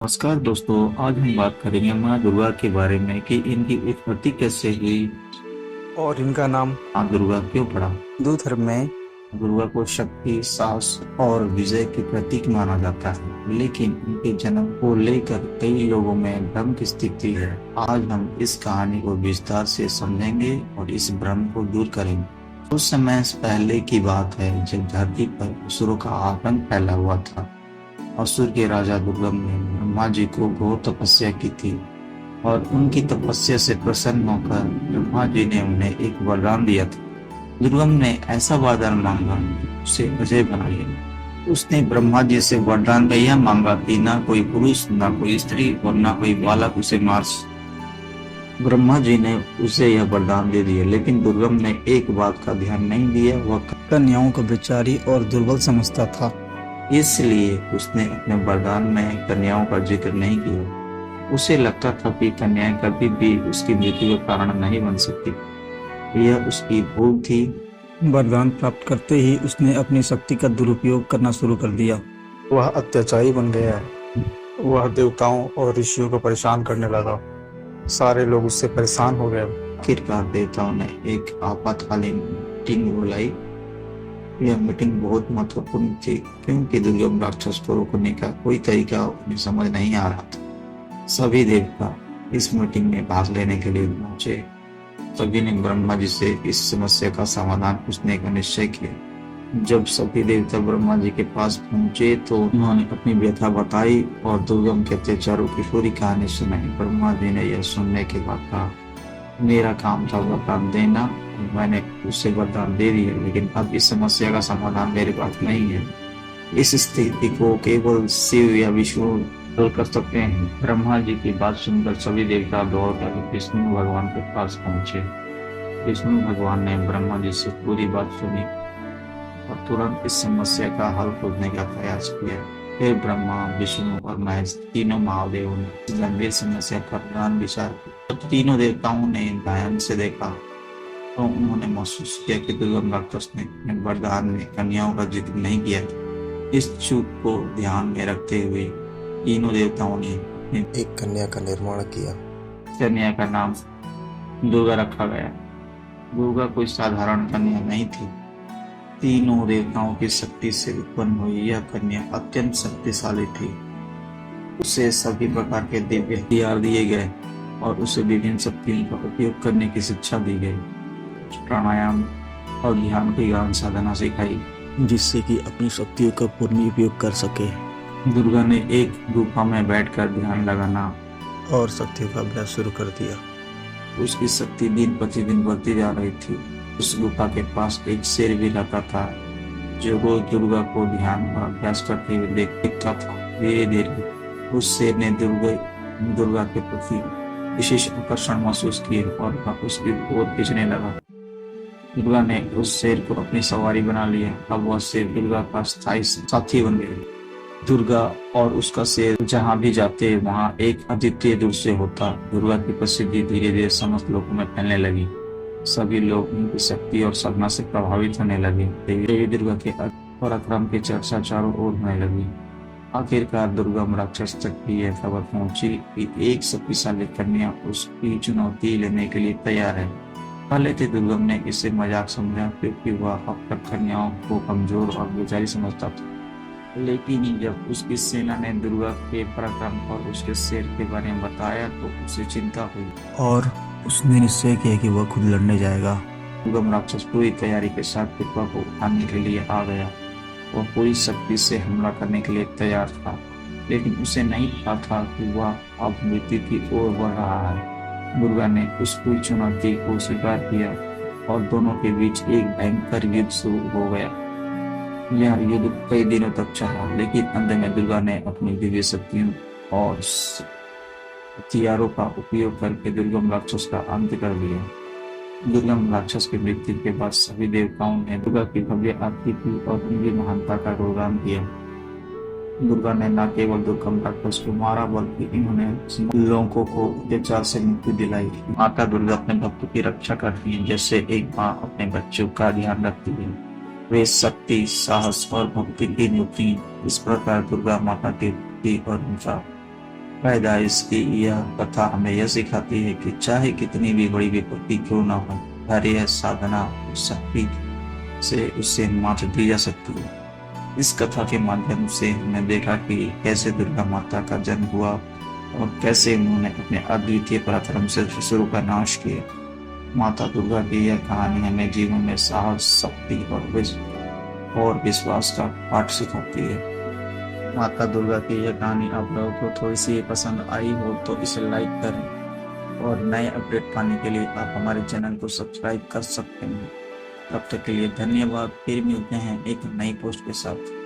नमस्कार दोस्तों, आज हम बात करेंगे माँ दुर्गा के बारे में कि इनकी उत्पत्ति कैसे हुई। और इनका नाम माँ दुर्गा क्यों पड़ा। हिंदू धर्म में दुर्गा को शक्ति, साहस और विजय के प्रतीक माना जाता है, लेकिन उनके जन्म को लेकर कई लोगों में भ्रम की स्थिति है। आज हम इस कहानी को विस्तार से समझेंगे और इस भ्रम को दूर करेंगे। कुछ समय पहले की बात है, जब धरती पर असुरों का आतंक फैला हुआ था। असुर के राजा दुर्गम ने ब्रह्मा जी को घोर तपस्या की थी और उनकी तपस्या से प्रसन्न होकर ब्रह्मा जी ने उन्हें एक वरदान दिया था। दुर्गम ने ऐसा वरदान मांगा, उसे अजय बना लिया। उसने ब्रह्मा जी से वरदान का यह मांगा कि ना कोई पुरुष, ना कोई स्त्री और ना कोई बालक उसे मार। ब्रह्मा जी ने उसे यह वरदान दे दिया, लेकिन दुर्गम ने एक बात का ध्यान नहीं दिया। वह कन्याओं को बेचारी और दुर्बल समझता था। इसलिए उसने अपने वरदान में कन्याओं का जिक्र नहीं किया। उसे लगता था कि कन्याएं कभी भी उसकी मृत्यु का कारण नहीं बन सकती। यह उसकी भूल थी। वरदान प्राप्त करते ही उसने अपनी शक्ति का दुरुपयोग करना शुरू कर दिया। वह अत्याचारी बन गया। वह देवताओं और ऋषियों को परेशान करने लगा। सारे लोग उससे परेशान हो गए। आखिरकार देवताओं ने एक आपातकालीन मीटिंग बुलाई। यह मीटिंग बहुत महत्वपूर्ण थी, क्योंकि दुर्गम राक्षस को रोकने का कोई तरीका उन्हें समझ नहीं आ रहा था। सभी देवता इस मीटिंग में भाग लेने के लिए पहुंचे। सभी ने ब्रह्मा जी से इस समस्या का समाधान पूछने का निश्चय किया। जब सभी देवता ब्रह्मा जी के पास पहुंचे तो उन्होंने अपनी व्यथा बताई और दुर्गम के अत्याचारों की पूरी कहानी सुनाई। ब्रह्मा जी ने यह सुनने के बाद कहा, मेरा काम था वरदान देना, मैंने उसे वरदान दे दिया, लेकिन अब इस समस्या का समाधान मेरे पास नहीं है। इस स्थिति को केवल शिव या विष्णु हल कर सकते हैं। ब्रह्मा जी की बात सुनकर सभी देवता दौड़कर विष्णु भगवान के पास पहुंचे। विष्णु भगवान ने ब्रह्मा जी से पूरी बात सुनी और तुरंत इस समस्या का हल खोजने का प्रयास किया। फिर ब्रह्मा, विष्णु और महेश तीनों महादेवों ने गंभीर समस्या पर गहन विचार किया। जब तीनों देवताओं ने ध्यान से देखा तो उन्होंने महसूस किया कि दुर्गम राक्षस ने अपने वरदान में कन्याओं का जिक्र नहीं किया। इस चूक को ध्यान में रखते हुए तीनों देवताओं ने एक कन्या का निर्माण किया। कन्या का नाम दुर्गा रखा गया। दुर्गा कोई साधारण कन्या नहीं थी। तीनों देवताओं की शक्ति से उत्पन्न हुई यह कन्या अत्यंत शक्तिशाली थी। उसे सभी प्रकार के दिव्य हथियार दिए गए और उसे विभिन्न शक्तियों का उपयोग करने की शिक्षा दी गई। प्राणायाम और ध्यान की गहन साधना सिखाई, जिससे कि अपनी शक्तियों का पूर्ण उपयोग कर सके। दुर्गा ने एक गुफा में बैठकर ध्यान लगाना और शक्तियों का अभ्यास शुरू कर दिया। उसकी शक्ति दिन प्रतिदिन बढ़ती जा रही थी। उस गुफा के पास एक शेर भी रहता था, जो रोज दुर्गा को ध्यान का अभ्यास करते हुए देखता था। धीरे धीरे उस शेर ने दुर्गा के प्रति विशेष आकर्षण महसूस किए और वह उसकी ओर खींचने लगा। दुर्गा ने उस शेर को अपनी सवारी बना लिया। अब वह शेर दुर्गा का स्थायी साथी बन गया। दुर्गा और उसका शेर जहाँ भी जाते वहाँ एक अद्वितीय दृश्य होता। दुर्गा की प्रसिद्धि धीरे धीरे समस्त लोगों में फैलने लगी। सभी लोग उनकी शक्ति और साधना से प्रभावित होने लगे। देवी दुर्गा के पराक्रम की चर्चा चारों ओर होने लगी। आखिरकार दुर्गम राक्षस तक भी यह खबर पहुंची कि एक शक्तिशाली कन्या उसकी चुनौती लेने के लिए तैयार है। पहले तो दुर्गम ने इसे मजाक समझा, क्योंकि वह अब तक कन्याओं को कमजोर और बेचारी समझता था। लेकिन जब उसकी सेना ने दुर्गा के पराक्रम और उसके शेर के बारे में बताया तो उसे चिंता हुई और उसने निश्चय किया कि वह खुद लड़ने जाएगा। दुर्गम राक्षस पूरी तैयारी के साथ दुर्गा को उठाने के लिए आ गया। वह पूरी शक्ति से हमला करने के लिए तैयार था, लेकिन उसे नहीं पता था कि वह अब मृत्यु की ओर बढ़ रहा है। दुर्गा ने उस पूरी चुनौती को स्वीकार किया और दोनों के बीच एक भयंकर युद्ध शुरू हो गया। यह युद्ध कई दिनों तक चला, लेकिन अंत में दुर्गा ने अपनी दिव्य शक्तियों और हथियारों का उपयोग करके दुर्गम राक्षस का अंत कर दिया। दुर्गम राक्षस की मृत्यु के बाद सभी देवताओं ने दुर्गा की भव्य आरती की और उनकी महानता का गुणगान किया। दुर्गा ने न केवल दुर्गम राक्षस को मारा, बल्कि इन्होंने लोगों को अत्याचार से मुक्ति दिलाई। माता दुर्गा अपने भक्तों की रक्षा करती है, जैसे एक माँ अपने बच्चों का ध्यान रखती है। वे शक्ति, साहस और भक्ति की मूर्ति। इस प्रकार दुर्गा माता की भक्ति और उनका पैदाइश की यह कथा हमें यह सिखाती है कि चाहे कितनी भी बड़ी विपत्ति क्यों न हो, धैर्य, साधना और शक्ति से उससे मात दी जा सकती है। इस कथा के माध्यम से हमने देखा कि कैसे दुर्गा माता का जन्म हुआ और कैसे उन्होंने अपने अद्वितीय पराक्रम से असुरों का नाश किया। माता दुर्गा की यह कहानी हमें जीवन में साहस, शक्ति और विश्वास का पाठ सिखाती है। माता दुर्गा की यह कहानी आप लोगों को थोड़ी सी पसंद आई हो तो इसे लाइक करें और नए अपडेट पाने के लिए आप हमारे चैनल को सब्सक्राइब कर सकते हैं। तब तक के लिए धन्यवाद। फिर मिलते हैं एक नई पोस्ट के साथ।